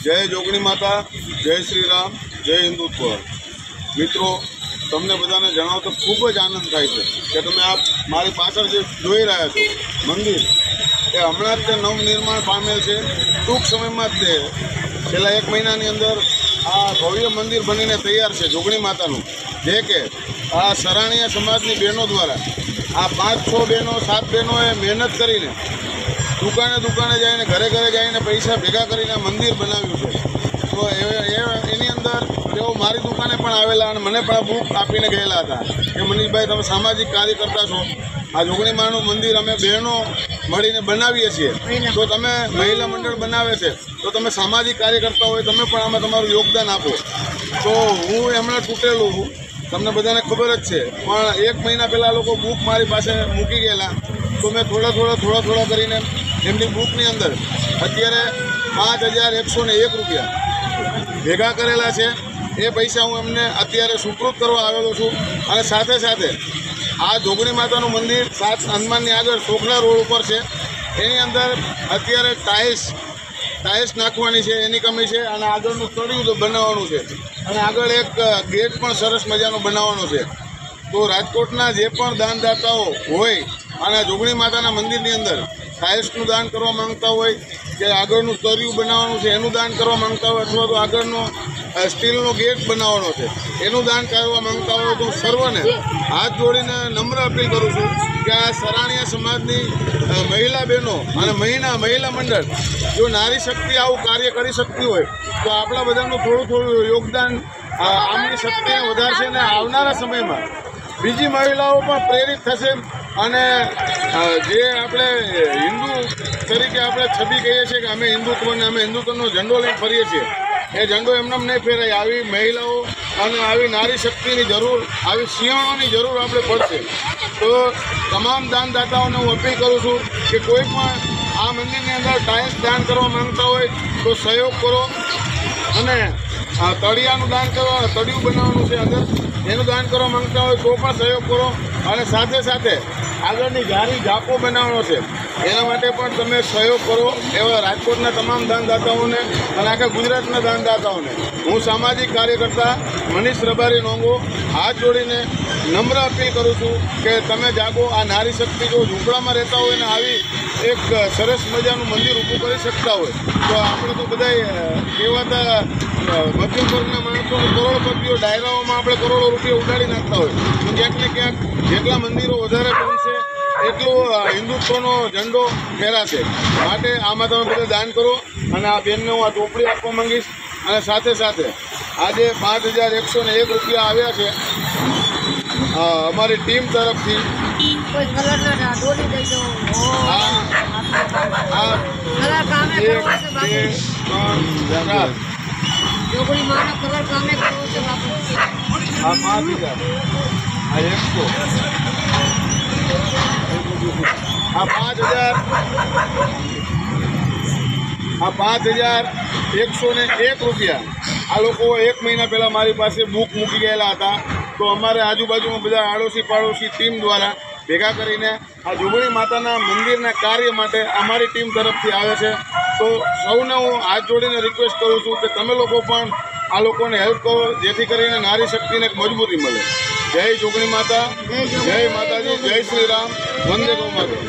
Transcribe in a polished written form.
જય જોગણી માતા, જય શ્રી રામ, જય હિન્દુત્વ। મિત્રો, તમને બધાને જણાવતો ખૂબ જ આનંદ થાય છે કે તમે આ મારી પાછળ જે જોઈ રહ્યા છો મંદિર એ હમણાં જ તે નવનિર્માણ પામેલ છે। ટૂંક સમયમાં જ તે છેલ્લા 1 મહિનાની અંદર આ ભવ્ય મંદિર બનીને તૈયાર છે જોગણી માતાનું, જે કે આ સરાણીયા સમાજની બહેનો દ્વારા આ 5-6 બહેનો 7 બહેનોએ મહેનત કરીને દુકાને જઈને ઘરે જઈને પૈસા ભેગા કરીને મંદિર બનાવ્યું છે। તો એની અંદર તેઓ મારી દુકાને પણ આવેલા અને મને પણ બુક આપીને ગયેલા હતા કે મનીષભાઈ, તમે સામાજિક કાર્ય કરતા છો, આ જોગણી માનું મંદિર અમે બહેનો મળીને બનાવીએ છીએ, તો તમે મહિલા મંડળ બનાવે છે તો તમે સામાજિક કાર્ય કરતા હોય, તમે પણ આમાં તમારું યોગદાન આપો। તો હું એમણે તૂટેલું છું, તમને બધાને ખબર જ છે, પણ 1 મહિના પહેલાં લોકો બુક મારી પાસે મૂકી ગયેલા, તો મેં થોડા કરીને એમની બુકની અંદર અત્યારે 5,101 રૂપિયા ભેગા કરેલા છે। એ પૈસા હું એમને અત્યારે સુપૃત કરવા આવેલો છું। અને સાથે આ જોગણી માતાનું મંદિર 7 હનુમાનની આગળ સોખલા રોડ ઉપર છે, એની અંદર અત્યારે ટાઇલ્સ નાખવાની છે, એની કમી છે, અને આગળનું તળિયું બનાવવાનું છે, અને આગળ એક ગેટ પણ સરસ મજાનો બનાવવાનો છે। તો રાજકોટના જે પણ દાનદાતાઓ હોય અને જોગણી માતાના મંદિરની અંદર ટાઇલ્સનું દાન કરવા માંગતા હોય કે આગળનું તળિયું બનાવવાનું છે એનું દાન કરવા માંગતા હોય, અથવા તો આગળનો સ્ટીલનો ગેટ બનાવવાનો છે એનું દાન કરવા માંગતા હોય, તો સર્વને હાથ જોડીને નમ્ર અપીલ કરું છું કે આ સરાણીયા સમાજની મહિલા બહેનો અને મહિલા મંડળ જો નારી શક્તિ આવું કાર્ય કરી શકતી હોય તો આપણા બધાનું થોડું યોગદાન આમની શક્તિને વધારશે અને આવનારા સમયમાં બીજી મહિલાઓ પણ પ્રેરિત થશે। અને જે આપણે હિન્દુ તરીકે આપણે છબી કહીએ છીએ કે અમે હિન્દુત્વને અમે હિન્દુત્વનો ઝંડો લઈને ફરીએ છીએ, એ ઝંડો એમને નહીં ફેરાય। આવી મહિલાઓ અને આવી નારી શક્તિની જરૂર, આવી સિંહણોની જરૂર આપણે પડશે। તો તમામ દાનદાતાઓને હું અપીલ કરું છું કે કોઈ પણ આ મંદિરની અંદર ટાઇલ્સ દાન કરવા માંગતા હોય તો સહયોગ કરો, અને તળિયાનું દાન કરવા, તળિયું બનાવવાનું છે અંદર એનું દાન કરવા માંગતા હોય તો પણ સહયોગ કરો, અને સાથે આગળની જારી ઝાંકો બનાવવાનો છે એના માટે પણ તમે સહયોગ કરો। એવા રાજકોટના તમામ દાનદાતાઓને અને આખા ગુજરાતના દાનદાતાઓને હું સામાજિક કાર્યકર્તા મનીષ રબારી નોંગો હાથ જોડીને નમ્ર અપીલ કરું છું કે તમે જાગો। આ નારી શક્તિ જો ઝૂંપડામાં રહેતા હોય ને આવી એક સરસ મજાનું મંદિર ઊભું કરી શકતા હોય તો આપણે તો બધા કહેવાતા મધ્યમ વર્ગના માણસો કરોડપતિઓ ડાયરાઓમાં આપણે કરોડો રૂપિયા ઉડાડી નાખતા હોય, તો ક્યાંક ને ક્યાંક જેટલા મંદિરો વધારે બનશે એટલું હિન્દુત્વનો ઝંડો ફેરાશે। માટે આમાં તમે બધા દાન કરો, અને આ બેનને હું આ ચોપડી આપવા માંગીશ। અને સાથે આજે 5,101 રૂપિયા આવ્યા છે અમારી ટીમ તરફથી। આ 5,101 રૂપિયા આ લોકો 1 મહિના પહેલાં મારી પાસે બુક મૂકી ગયેલા હતા, તો અમારે આજુબાજુમાં બધા આડોશી પાડોશી ટીમ દ્વારા ભેગા કરીને આ જોગણી માતાના મંદિરના કાર્ય માટે અમારી ટીમ તરફથી આવે છે। તો સૌને હું હાથ જોડીને રિક્વેસ્ટ કરું છું કે તમે લોકો પણ આ લોકોને હેલ્પ કરો, જેથી કરીને નારી શક્તિને એક મજબૂતી મળે। જય જોગણી માતા, જય માતાજી, જય શ્રી રામ, વંદે ગૌ માતા।